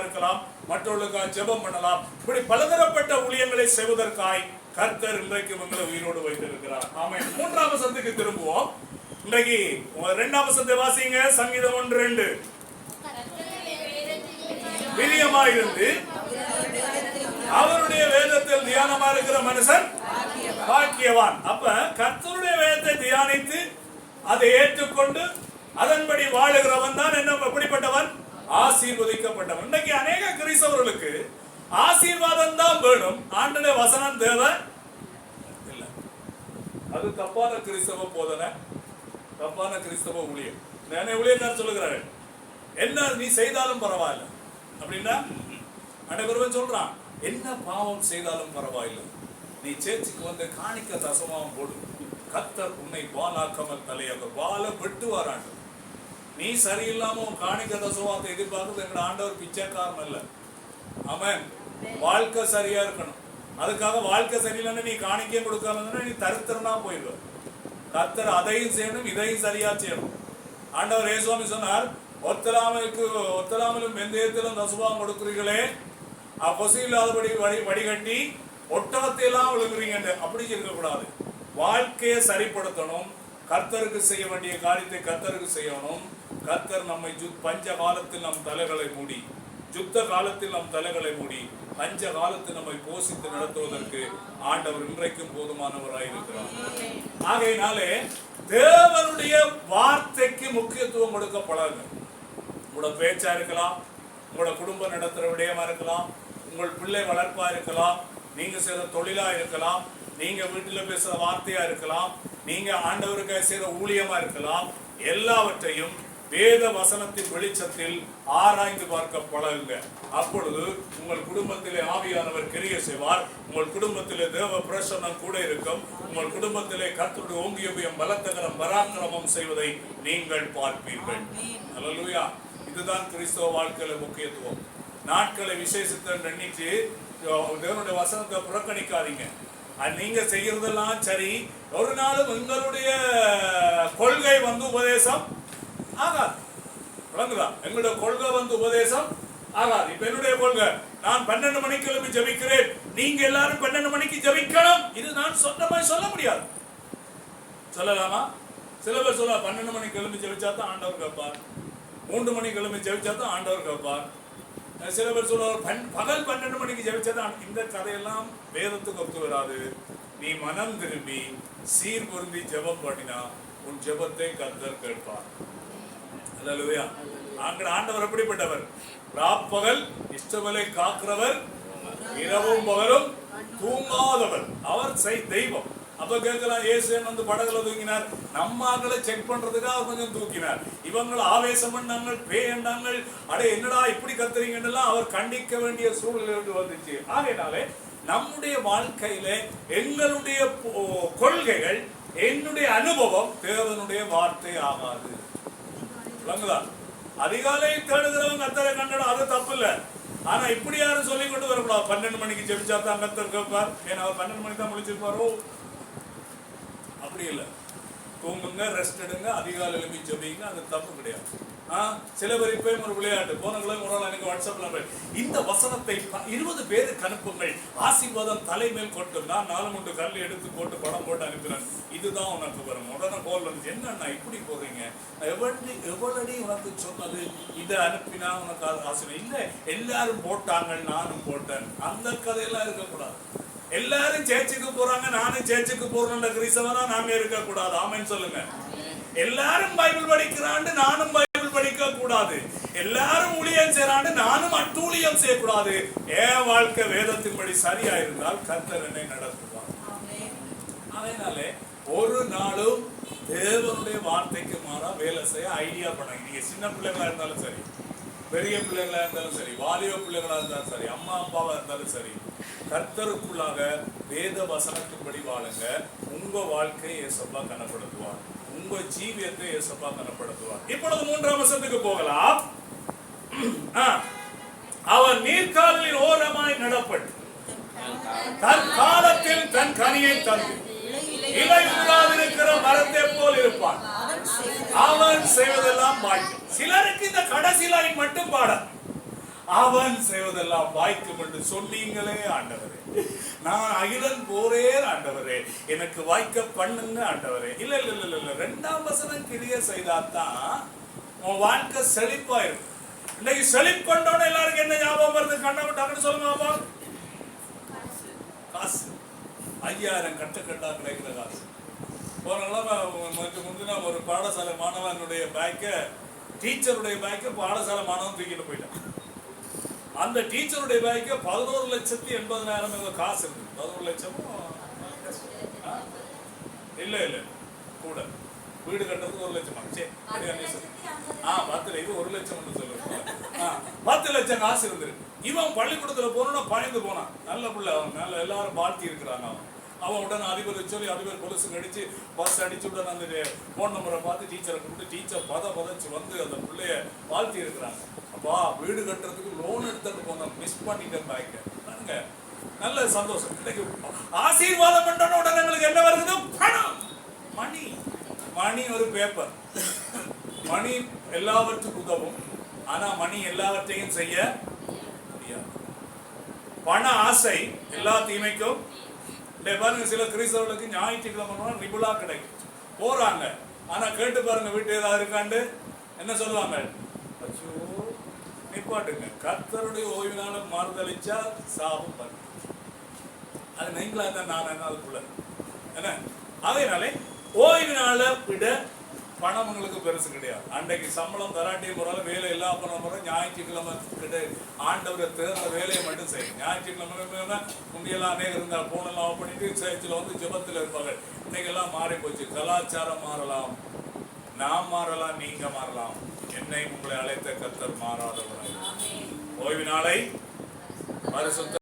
இருக்கலாம், மற்றவர்களுக்காக ஜெபம் பண்ணலாம். இப்படி பலதரப்பட்ட ஊழியங்களை செய்வதற்காய் கர்த்தர் இன்றைக்கு உங்களை உயிரோடு வைத்திருக்கிறார். ஆமென். மூன்றாம் வசனத்துக்கு திரும்புவோம். இன்றைக்கு 2ஆம் வசனத்தை வாசிங்க. சங்கீதம் 1:2. பிரியமாயிருந்து அவருடைய வேதத்தில் தியானமா இருக்கிற மனுஷன் பாக்கியவான். அப்ப கர்த்தருடைய வேதத்தை தியானித்து அதை ஏற்றுக்கொண்டு அதன்படி வாழுகிறவன் தான் என்ன எப்படிப்பட்டவன்? ஆசீர்வதிக்கப்பட்டவன். இன்னைக்கு அநேக கிறிஸ்தவர்களுக்கு ஆசீர்வாதம் தான் வேணும், ஆண்டவருடைய வசனம் தேவை இல்ல. அது தப்பான கிறிஸ்தவ போதனை, தப்பான கிறிஸ்தவ ஊழியம். நானே ஊழியக்காரர் சொல்லுகிறாரு, என்ன நீ செய்தாலும் பரவாயில்ல அப்படின்னா அனைவரும் சொல்றான், என்ன பாவம் செய்தாலும் பரவாயில்லை, நீ சேர்ச்சுக்கு வந்து காணிக்க தசமாவும் போடு, கர்த்தர் உன்னை வாலாக்காமல் தலையாக வாழ வெட்டுவாராண்டு. நீ சரியில்லாம உன் காணிக்க தசமாவத்தை எதிர்பார்க்கிறது எங்க ஆண்டவர் பிச்சைக்காரன் அல்ல. ஆமென். வாழ்க்கை சரியா இருக்கணும். அதுக்காக வாழ்க்கை சரியில்லைன்னு நீ காணிக்கையும் கொடுக்காம நீ தரித்திரனா போயிடுவ. கர்த்தர் அதையும் செய்யணும், இதையும் சரியா செய்யணும். ஆண்டவர் இயேசுவாமி சொன்னார், ஒத்தலாமலும் வெந்தயத்திலும் தசுவாம் கொடுக்குறீங்களே, பசு இல்லாதபடி வடிகட்டி ஒட்டகத்தை எல்லாம் விழுங்குறீங்க. அப்படி இருக்கக்கூடாது. வாழ்க்கையை சரிப்படுத்தணும். கர்த்தருக்கு செய்ய வேண்டிய காரியத்தை கர்த்தருக்கு செய்யணும். கர்த்தர் நம்மை பஞ்ச காலத்தில் நம் தலைகளை மூடி, யுத்த காலத்தில் நம் தலைகளை மூடி, பஞ்ச காலத்தில் நம்மை போஷித்து நடத்துவதற்கு ஆண்டவர் இன்றைக்கும் போதுமானவராயிருக்கிறார். ஆகையினாலே தேவனுடைய வார்த்தைக்கு முக்கியத்துவம் கொடுக்கப்படாது. உங்களோட பேச்சா இருக்கலாம், உங்களோட குடும்பம் நடத்துற விடயமா இருக்கலாம், உங்கள் பிள்ளை வளர்ப்பா இருக்கலாம், நீங்க செய்யற தொழிலா இருக்கலாம், நீங்க வீட்டுல பேசுற வார்த்தையா இருக்கலாம், நீங்க ஆண்டவருக்கு செய்யற ஊழியமா இருக்கலாம். எல்லாவற்றையும் வேத வசனத்தின் வெளிச்சத்தில் ஆராய்ந்து பார்க்க பழகுங்க. அப்பொழுது உங்கள் குடும்பத்திலே ஆவியானவர் கிரியை செய்வார். உங்கள் குடும்பத்திலே தேவ பிரசன்னம் கூட இருக்கும். உங்கள் குடும்பத்திலே கர்த்தருடைய ஓங்கியம் பலத்தகரம் பராக்கிரமம் செய்வதை நீங்கள் பார்ப்பீர்கள். அல்லேலூயா. இதுதான் கிறிஸ்தவ வாழ்க்கையில முக்கியத்துவம். நாட்களை விசேஷத்தை எண்ணிட்டு தேவனுடைய வசனத்தை புறக்கணிக்காதீங்க. நீங்க செய்யறதெல்லாம் சரி, ஒரு நாளும் எங்களுடைய கொள்கை வந்து உபதேசம் ஆகாது. எங்களுடைய கொள்கை வந்து உபதேசம் ஆகாது. இப்ப என்னுடைய கொள்கை, நான் 12 மணிக்கு எழுப்பி ஜெபிக்கிறேன், நீங்க எல்லாரும் 12 மணிக்கு ஜெபிக்கணும். இது நான் சொன்ன மாதிரி சொல்ல முடியாது. சொல்லலாமா? சில பேர் சொல்ல 12 மணிக்கு எழுப்பி ஜெபிச்சா தான் ஆண்டவர் கேட்பார், 3 மணிக்கு எழுப்பி ஜெபிச்சா தான் ஆண்டவர் கேட்பார். சில பேர் சொல்லுவார் பகல் 12 மணிக்கு ஜெபிச்சதான். இந்த கதையெல்லாம் வேதத்துக்கு ஒத்து வராது. நீ மனம் திரும்பி சீர் பொருந்தி ஜெபம் பண்ணினா உன் ஜெபத்தை கர்த்தர் கேட்பார். அல்லேலூயா. ஆண்டவர் எப்படிப்பட்டவர்? ராப்பகல் இஷ்டவேளை காக்கிறவர், இரவும் பகலும் தூங்காதவர். அவர் தெய்வம். அப்ப கேட்கலாம், இயேசுன் வந்து படகுல தூங்கினார், நம்ம ஆக்களை செக் பண்றதுக்காக அவர் கொஞ்சம் தூக்கினார். இவங்களை ஆவேசம் பண்ணாங்க, பேண்டாங்க, அடே என்னடா இப்படி கத்துறீங்கன்னு அவர் கண்டிக்க வேண்டிய சூழ்நிலை வந்துச்சு. ஆகையினாலே நம்முடைய வாழ்க்கையில எங்களுடைய கொள்கைகள், என்னுடைய அனுபவம் தேவனுடைய வார்த்தை ஆகாது. அதிகாலை தேடுகிறவங்க கர்த்தரை கண்டடம், அது தப்பு இல்ல. ஆனா இப்படி யாரும் சொல்லி கொண்டு வரக்கூடாது. 12 மணிக்கு ஜெபிச்சா தான் கர்த்தர் கேட்பார். ஏன்னா அவர் 12 மணிக்கு தான் முடிச்சிருப்பாரோ? அப்படி இல்ல. தூங்குங்க, ரெஸ்ட் எடுங்க, அதிகாலை எழுப்பி ஜெபிங்க, அது தப்பு கிடையாது. சில பேர் இப்பயும் ஒரு விளையாட்டு போனங்களும் ஒரு நாள் எனக்கு வாட்ஸ்அப்ல இந்த வசனத்தை 20 பேருக்கு அனுப்புங்கள், ஆசீர்வாதம் தலைமேல் கொட்டும். நான் 4 கல் எடுத்து போட்டு படம் போட்டு அனுப்பினேன். இதுதான் உனக்கு வரும். உடனே கோல் வந்து, என்னன்னா இப்படி போடுறீங்க, எவ்வளடி உனக்கு சொன்னது, இதை அனுப்பினா உனக்கு ஆசீர்வாதம் இல்லை. எல்லாரும் போட்டாங்க, நானும் போட்டேன். அந்த கதையெல்லாம் இருக்கக்கூடாது. எல்லாரும் சேர்ச்சுக்கு போறாங்க, நானும் சேர்ச்சுக்கு போறேன் கிறிஸ்தவனா நாங்க இருக்கக்கூடாது. ஆமென் சொல்லுங்க. எல்லாரும் பைபிள் படிக்கிறாண்டு நானும் பைபிள் படிக்க கூடாது. எல்லாரும் ஊழியம் செய்யறாண்டு நானும் அட்டூழியம் செய்யக்கூடாது. என் வாழ்க்கை வேதத்தின்படி சரியா இருந்தால் கர்த்தர் என்னை நடத்துவார். அதனாலே ஒரு நாளும் தேவனுடைய வார்த்தைக்கு மாறா வேலை செய்ய ஐடியா பண்ணுங்க. நீங்க சின்ன பிள்ளைகளா இருந்தாலும் சரி, பெரிய பிள்ளைகளா இருந்தாலும் சரி, வாலிப பிள்ளைகளா இருந்தாலும் சரி, அம்மா அப்பாவா இருந்தாலும் சரி, கர்த்தருக்குள்ளாக வேத வசனத்தின்படி வாழுங்க. உங்க வாழ்க்கையை இயேசுவா கனப்படுத்துவார். உங்க ஜீவியத்தை இயேசுவா கனப்படுத்துவார். இப்பொழுது 3ஆம் வசனத்துக்கு போகலாம். அவன் நீர்க்காலின் ஓரமாய் நடப்பட்டு தன் காலத்தில் தன் கனியை தந்து இலை உறாதிருக்கிற மரத்தை போல் இருப்பான். அவன் செய்வதெல்லாம் பாக்கியம். சிலருக்கு இந்த கடைசி லைன் மட்டும் பாடம். அவன் செய்வதெல்லாம் வாய்க்கும் என்று சொன்னீங்களே ஆண்டவரே. நான் அகிலன் போறேன் ஆண்டவரே, எனக்கு வாய்க்க பண்ணுங்க ஆண்டவரே. இல்ல இல்ல இல்ல இல்ல, 2ஆம் வசனம் கிரியை செய்தாதான் உன் வாழ்க்கை செழிப்பா இருக்கும். இன்னைக்கு செழிப்பண்டோட எல்லாருக்கும் என்ன ஞாபகம் வருது? கண்டவன் சொல்லுங்க பாப்பா. காசு. 5000 கட்டா கிடைக்கிற காசு. முந்தின ஒரு பாடசாலை மாணவனுடைய பேக்க, டீச்சருடைய பேக்க பாடசாலை மாணவன் தூக்கிட்டு போயிட்டான். அந்த டீச்சருடைய பேக்க 11,80,000 காசு இருக்கு. 11 லட்சமும் இல்ல இல்ல கூட வீடு கட்டுறதுக்கு 1 லட்சமா? சரி, 10 இது 1 லட்சம் சொல்லுங்க. 10 லட்சம் காசு இருந்திருக்கு. இவன் பள்ளிக்கூடத்துல போனா பயந்து போனான். நல்ல பிள்ளை, அவன் நல்ல எல்லாரும் வாழ்த்தி இருக்கிறாங்க. அவன் உடனே அதிபர் சொல்லி அதிபர் கொலுசு கடிச்சு பஸ் அடிச்சு உடனே அந்த போன் நம்பரை பார்த்து டீச்சரை கூப்பிட்டு டீச்சர் பதச்சு வந்து அந்த பிள்ளைய வாழ்த்தி இருக்கிறாங்க. அப்பா வீடு கட்டுறதுக்கு லோன் எடுத்துட்டு போன மிஸ் பண்ணிட்டேன் பாய்க்க பாருங்க. நல்ல சந்தோஷம். இன்னைக்கு ஆசீர்வாதம் பண்ண உடனே எங்களுக்கு என்ன வருது? பணம், மணி. மணி ஒரு பேப்பர். மணி எல்லாவற்றுக்கும் உதவும். ஆனா மணி எல்லாவற்றையும் செய்ய முடியாது. பண ஆசை எல்லா தீமைக்கும். பாருங்க, சில கிறிஸ்தவர்களுக்கு ஞாயிற்றுக்கிழமை ரிபுலா கிடைக்கும், போறாங்க. ஆனா கேட்டு பாருங்க, வீட்டு ஏதாவது இருக்காண்டு என்ன சொல்லுவாங்க? அச்சோ நிப்பாட்டுங்க, கர்த்தருடைய ஓய்வு நாள மறுதளிச்சா சாபம் பண்ணு. அது நீங்களா தான் நான் என்ன அதுக்குள்ள என்ன. அதனாலே ஓய்வு நாளை விட பணம் உங்களுக்கு பெருசு கிடையாது. அன்றைக்கு சம்பளம் தராட்டிய முறையில வேலை எல்லா பண்ண முறை ஞாயிற்றுக்கிழமை கிட்ட ஆண்டவரை தேர்ந்த வேலையை மட்டும் செய்யும். ஞாயிற்றுக்கிழமை முந்தியெல்லாம் அநேகம் இருந்தால் போனெல்லாம் பண்ணிட்டு சேர்ச்சில் வந்து ஜெபத்தில் இருப்பாங்க. இன்னைக்கெல்லாம் மாறி போச்சு. கலாச்சாரம் மாறலாம், நாம் மாறலாம், நீங்க மாறலாம். என்னை உங்களை அழைத்த கர்த்தர் மாறாதவராய். ஓய்வு நாளை பரிசுத்த